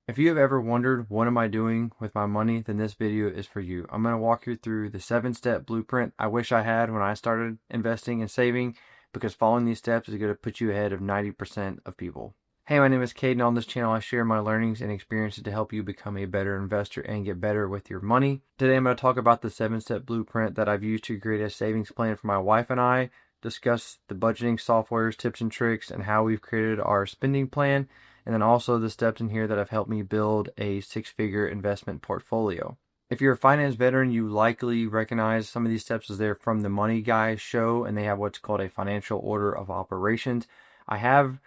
If you have ever wondered what am I doing with my money, then this video is for you. I'm going to walk you through the 7-step blueprint I wish I had when I started investing and saving, because following these steps is going to put you ahead of 90% of people. Hey, my name is Cade, and on this channel I share my learnings and experiences to help you become a better investor and get better with your money. Today I'm going to talk about the 7-step blueprint that I've used to create a savings plan for my wife and I, discuss the budgeting softwares, tips and tricks, and how we've created our spending plan, and then also the steps in here that have helped me build a 6-figure investment portfolio. If you're a finance veteran, you likely recognize some of these steps as they're from the Money Guy show, and they have what's called a financial order of operations. I have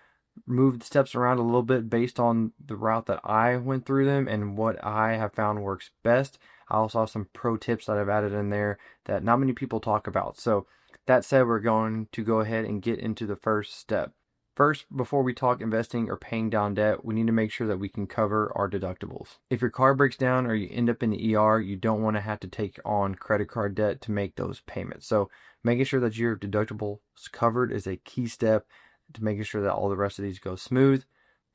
moved the steps around a little bit based on the route that I went through them and what I have found works best. I also have some pro tips that I've added in there that not many people talk about. So that said, we're going to go ahead and get into the first step. First, before we talk investing or paying down debt, we need to make sure that we can cover our deductibles. If your car breaks down or you end up in the ER, you don't want to have to take on credit card debt to make those payments. So making sure that your deductible is covered is a key step to making sure that all the rest of these go smooth.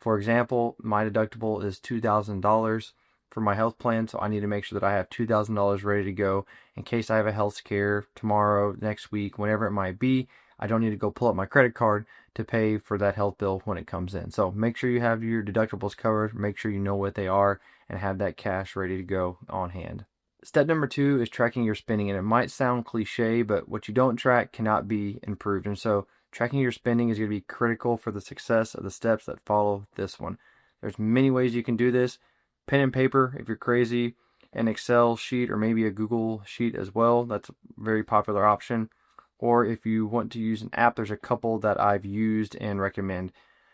For example, my deductible is $2,000 for my health plan, so I need to make sure that I have $2,000 ready to go in case I have a health scare tomorrow, next week, whenever it might be. I don't need to go pull up my credit card to pay for that health bill when it comes in. So make sure you have your deductibles covered, make sure you know what they are, and have that cash ready to go on hand. Step number 2 is tracking your spending, and it might sound cliche, but what you don't track cannot be improved. And so tracking your spending is going to be critical for the success of the steps that follow this one. There's many ways you can do this. Pen and paper, if you're crazy, an Excel sheet, or maybe a Google sheet as well. That's a very popular option. Or if you want to use an app, there's a couple that I've used and recommend.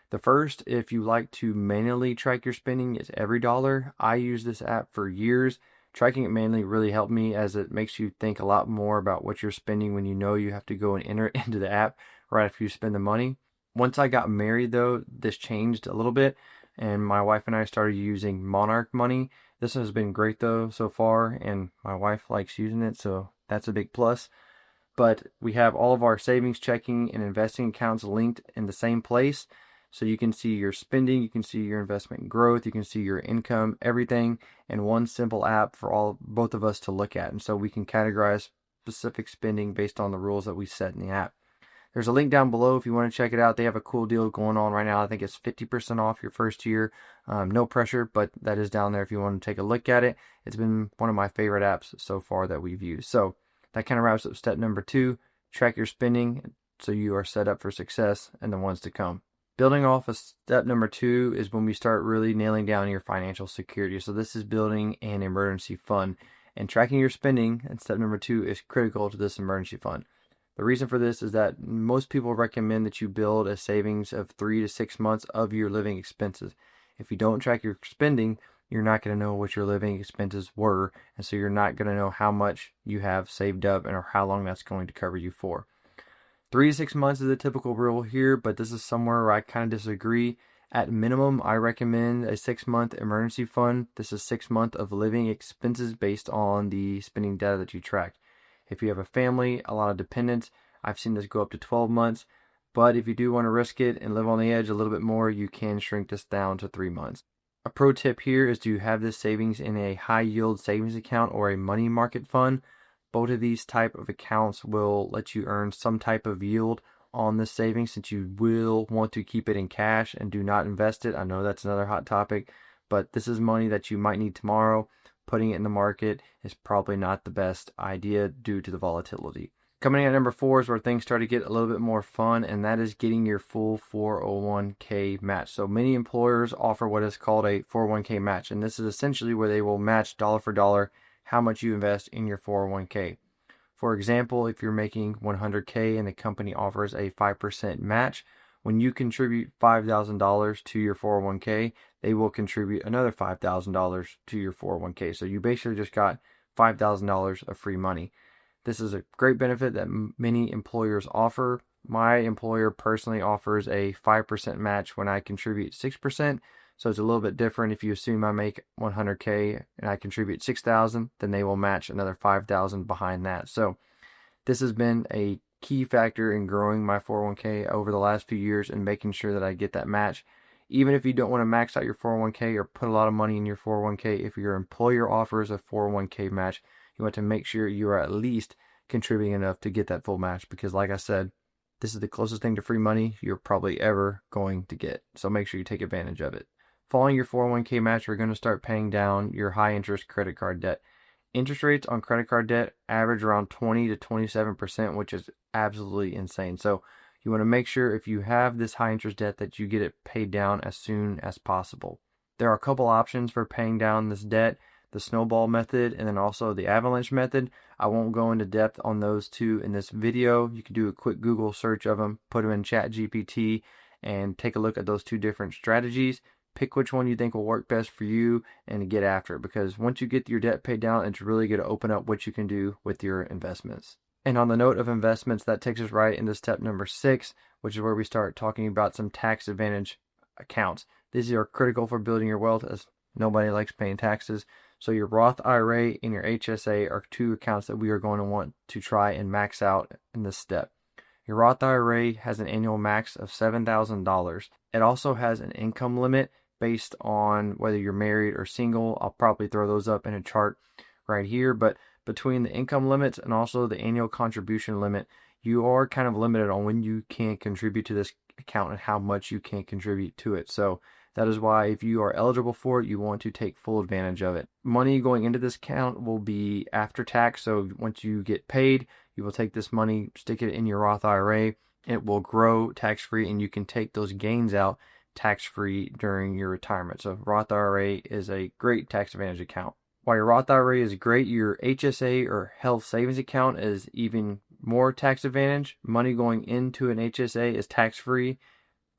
The first, if you like to manually track your spending, is EveryDollar. I use this app for years. Tracking it manually really helped me, as it makes you think a lot more about what you're spending when you know you have to go and enter it into the app right after you spend the money. Once I got married, though, this changed a little bit, and my wife and I started using Monarch Money. This has been great, though, so far, and my wife likes using it, so that's a big plus. But we have all of our savings, checking, and investing accounts linked in the same place. So you can see your spending, you can see your investment growth, you can see your income, everything in one simple app for both of us to look at. And so we can categorize specific spending based on the rules that we set in the app. There's a link down below if you want to check it out. They have a cool deal going on right now. I think it's 50% off your first year. No pressure, but that is down there if you want to take a look at it. It's been one of my favorite apps so far that we've used. So that kind of wraps up step number 2. Track your spending so you are set up for success and the ones to come. Building off of step number 2 is when we start really nailing down your financial security. So this is building an emergency fund, and tracking your spending in step number 2 is critical to this emergency fund. The reason for this is that most people recommend that you build a savings of 3 to 6 months of your living expenses. If you don't track your spending, you're not going to know what your living expenses were, and so you're not going to know how much you have saved up and or how long that's going to cover you for. 3 to 6 months is a typical rule here, but this is somewhere where I kind of disagree. At minimum, I recommend a 6-month emergency fund. This is 6 months of living expenses based on the spending data that you track. If you have a family, a lot of dependents, I've seen this go up to 12 months. But if you do want to risk it and live on the edge a little bit more, you can shrink this down to 3 months. A pro tip here is to have this savings in a high yield savings account or a money market fund. Both of these type of accounts will let you earn some type of yield on this savings, since you will want to keep it in cash and do not invest it. I know that's another hot topic, but this is money that you might need tomorrow. Putting it in the market is probably not the best idea due to the volatility. Coming in at number 4 is where things start to get a little bit more fun, and that is getting your full 401k match. So many employers offer what is called a 401k match, and this is essentially where they will match dollar for dollar how much you invest in your 401k. For example, if you're making 100k and the company offers a 5% match, when you contribute $5,000 to your 401k, they will contribute another $5,000 to your 401k. So you basically just got $5,000 of free money. This is a great benefit that many employers offer. My employer personally offers a 5% match when I contribute 6%. So it's a little bit different. If you assume I make 100k and I contribute 6,000, then they will match another 5,000 behind that. So this has been a key factor in growing my 401k over the last few years and making sure that I get that match. Even if you don't want to max out your 401k or put a lot of money in your 401k, if your employer offers a 401k match, you want to make sure you are at least contributing enough to get that full match, because like I said, this is the closest thing to free money you're probably ever going to get. So make sure you take advantage of it. Following your 401k match, you're going to start paying down your high interest credit card debt. Interest rates on credit card debt average around 20 to 27%, which is absolutely insane. So you want to make sure if you have this high interest debt that you get it paid down as soon as possible. There are a couple options for paying down this debt: the snowball method and then also the avalanche method. I won't go into depth on those two in this video. You can do a quick Google search of them, put them in ChatGPT, and take a look at those two different strategies. Pick which one you think will work best for you and get after it, because once you get your debt paid down, it's really going to open up what you can do with your investments. And on the note of investments, that takes us right into step number 6, which is where we start talking about some tax advantage accounts. These are critical for building your wealth, as nobody likes paying taxes. So your Roth IRA and your HSA are two accounts that we are going to want to try and max out in this step. Your Roth IRA has an annual max of $7,000. It also has an income limit based on whether you're married or single. I'll probably throw those up in a chart right here, but between the income limits and also the annual contribution limit, you are kind of limited on when you can contribute to this account and how much you can contribute to it. So that is why if you are eligible for it, you want to take full advantage of it. Money going into this account will be after tax. So once you get paid, you will take this money, stick it in your Roth IRA. It will grow tax-free, and you can take those gains out tax-free during your retirement. So Roth IRA is a great tax advantage account. While your Roth IRA is great, your HSA or health savings account is even more tax advantage. Money going into an HSA is tax-free.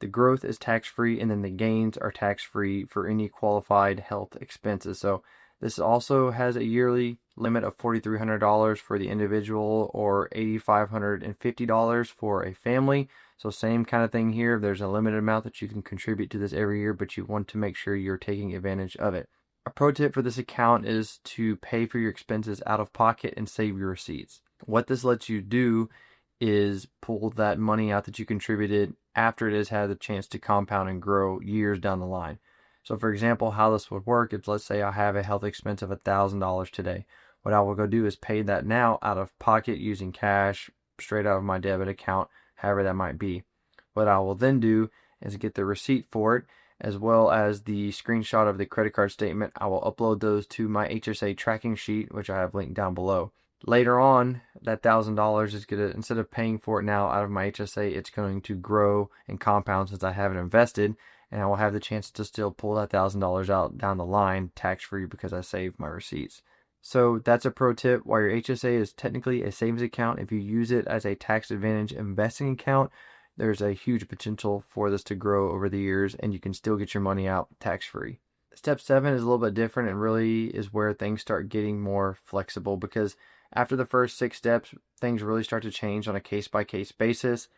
The growth is tax-free, and then the gains are tax-free for any qualified health expenses. So this also has a yearly limit of $4,300 for the individual or $8,550 for a family. So same kind of thing here. There's a limited amount that you can contribute to this every year, but you want to make sure you're taking advantage of it. A pro tip for this account is to pay for your expenses out of pocket and save your receipts. What this lets you do is pull that money out that you contributed after it has had the chance to compound and grow years down the line. So for example, how this would work is, let's say I have a health expense of $1,000 today. What I will go do is pay that now out of pocket using cash, straight out of my debit account, however that might be. What I will then do is get the receipt for it, as well as the screenshot of the credit card statement. I will upload those to my HSA tracking sheet, which I have linked down below. Later on, that $1,000 is going to, instead of paying for it now out of my HSA, it's going to grow and compound since I haven't invested, and I will have the chance to still pull that $1,000 out down the line tax-free because I saved my receipts. So that's a pro tip. While your HSA is technically a savings account, if you use it as a tax advantage investing account, there's a huge potential for this to grow over the years, and you can still get your money out tax-free. Step 7 is a little bit different and really is where things start getting more flexible, because after the first 6 steps, things really start to change on a case-by-case basis.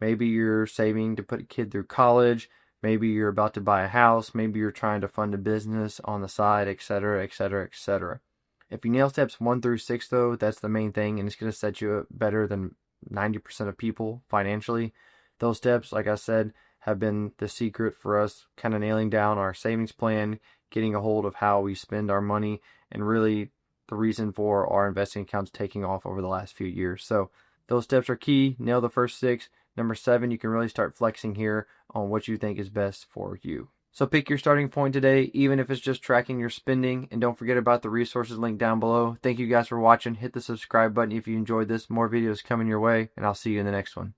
Maybe you're saving to put a kid through college. Maybe you're about to buy a house. Maybe you're trying to fund a business on the side, etc., etc., etc. If you nail steps 1 through 6, though, that's the main thing, and it's going to set you up better than 90% of people financially. Those steps, like I said, have been the secret for us kind of nailing down our savings plan, getting a hold of how we spend our money, and really the reason for our investing accounts taking off over the last few years. So those steps are key. Nail the first 6. Number 7, you can really start flexing here on what you think is best for you. So pick your starting point today, even if it's just tracking your spending, and don't forget about the resources linked down below. Thank you guys for watching. Hit the subscribe button if you enjoyed this. More videos coming your way, and I'll see you in the next one.